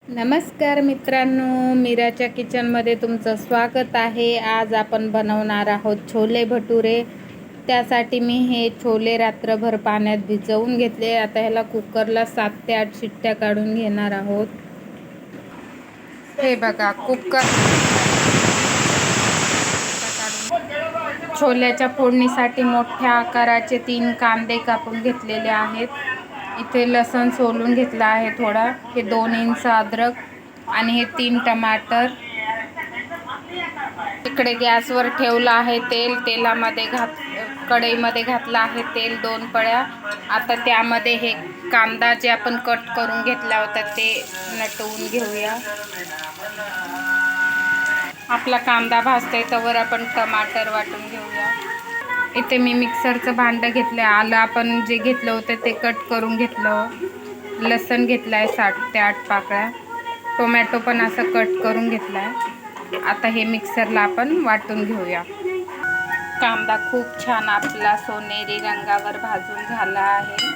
नमस्कार मित्रांनो, मीराच्या किचनमध्ये तुमचं स्वागत आहे। आज आपण बनवणार आहोत छोले भटुरे। त्यासाठी मी हे छोले रात्रभर पाण्यात भिजवून घेतले। आता ह्याला कुकरला 7 ते 8 शिट्ट्या काढून घेणार आहोत। हे बघा, कुकर छोल्याच्या फोडणीसाठी मोठ्या आकाराचे 3 कांदे कापून घेतलेले आहेत। इथे लसूण सोलून घेतला आहे थोडा। हे 2 इंच अद्रक आणि हे 3 टमाटर। इकडे गॅसवर ठेवला आहे तेलामध्ये कढईमध्ये घातला आहे तेल 2 पळ्या। आता त्यामध्ये हे कांदा जे आपण कट करून घेतला होता ते नटवून घेऊया। आपला कांदा भाजतोय तोवर आपण टमाटर वाटून घेऊया। इथे मी मिक्सरचं भांडं घेतलं, आलं आपण जे घेतलं होतं ते कट करून घेतलं, लसूण घेतलाय 7 ते 8 पाकळ्या, टोमॅटो पण असं कट करून घेतलाय। आता हे मिक्सरला आपण वाटून घेऊया। कांदा खूप छान आपला सोनेरी रंगावर भाजून झाला आहे।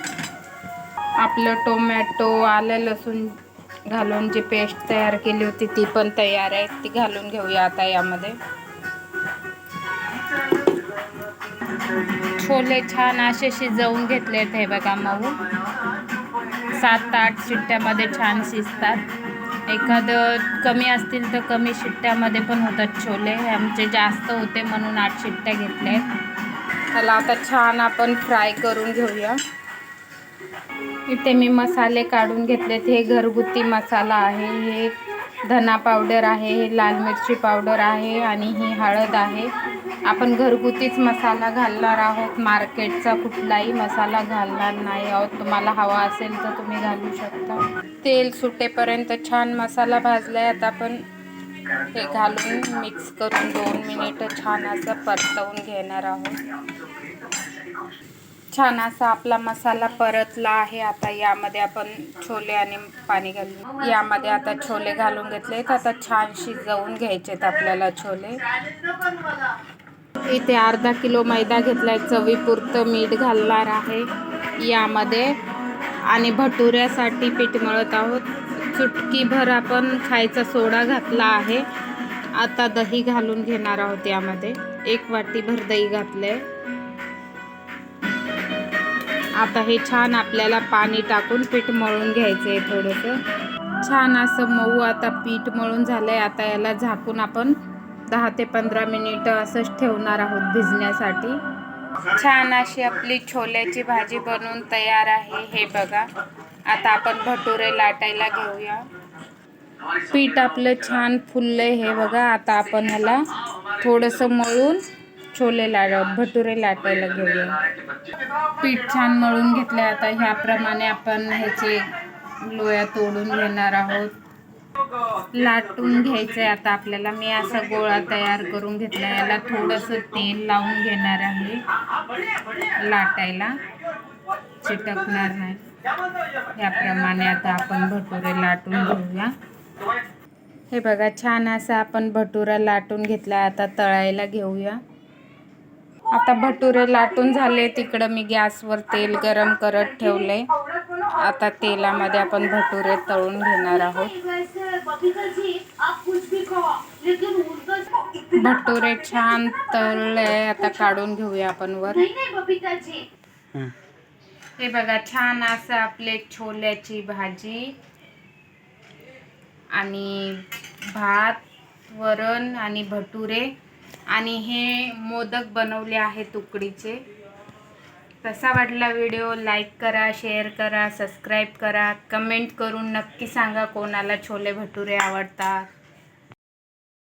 आपलं टोमॅटो, आलं लसूण घालून जी पेस्ट तयार केली होती ती पण तयार आहे, ती घालून घेऊया आता यामध्ये। छोले छान असे शिजवून घेतलेत, हे बघा मऊ। 7 ते 8 शिट्ट्यामध्ये छान शिजतात। एखादं कमी असतील तर कमी शिट्ट्यामध्ये पण होतात छोले। आमचे जास्त होते म्हणून 8 शिट्ट्या घेतल्यात। त्याला आता छान आपण फ्राय करून घेऊया। इथे मी मसाले काढून घेतलेत। हे घरगुती मसाला आहे, हे धना पावडर आहे, हे लाल मिरची पावडर आहे आणि ही हळद आहे। आपण घरगुतीच मसाला घालणार आहोत, मार्केटचा कुठलाही मसाला घालणार नाही आहोत। तुम्हाला हवा असेल तर तुम्ही घालू शकता। तेल सुटेपर्यंत छान मसाला भाजलाय। आता आपण हे घालून मिक्स करून 2 मिनिटं छान असं परतवून घेणार आहोत। छान असा आपला मसाला परतला आहे। आता यामध्ये आपण छोले आणि पाणी घालून यामध्ये आता छोले घालून घेतलेत। आता छान शिजवून घ्यायचेत आपल्याला छोले। इथे अर्धा किलो मैदा घेतलाय, चवीपुरतं मीठ घालणार आहे यामध्ये आणि भटुऱ्यासाठी पीठ मळत आहोत। चुटकीभर आपण खायचा सोडा घातला आहे। आता दही घालून घेणार आहोत यामध्ये, 1 वाटीभर दही घातलंय। आता हे छान आपल्याला पाणी टाकून पीठ मळून घ्यायचंय थोडंसं। छान असं मऊ आता पीठ मळून झालंय। आता याला झाकून आपण 10 ते 15 मिनिटं असंच ठेवणार आहोत भिजण्यासाठी। छान अशी आपली छोल्याची भाजी बनवून तयार आहे, हे बघा। आता आपण भटुरे लाटायला घेऊया। पीठ आपलं छान फुललंय, हे बघा। आता आपण ह्याला थोडंसं मळून भटुरे लाटायला घेऊया। पीठ छान मळून घेतलंय। आता ह्याप्रमाणे आपण ह्याचे लोया तोडून घेणार आहोत, लाटून घ्यायचंय आता आपल्याला। मी असा गोळा तयार करून घेतला, याला थोडंसं तेल लावून घेणार आहे लाटायला, चिटकणार नाही। याप्रमाणे आता आपण भटुरे लाटून घेऊया। हे बघा, छान असं आपण भटुरा लाटून घेतला। आता तळायला घेऊया। आता भटुरे लाटून झाले। तिकडं मी गॅसवर तेल गरम करत ठेवले। आता तेलामध्ये आपण भटुरे तळून घेणार आहोत। भटुरे छान तळले, आता काढून घेऊया आपण वर। हे बघा, छान असं आपले छोल्याची भाजी आणि भात, वरण आणि भटुरे आणि हे मोदक बनवले आहेत उकडीचे। कसा वाटला व्हिडिओ? लाईक करा, शेअर करा, सबस्क्राईब करा, कमेंट करून नक्की सांगा कोणाला छोले भटुरे आवडतात।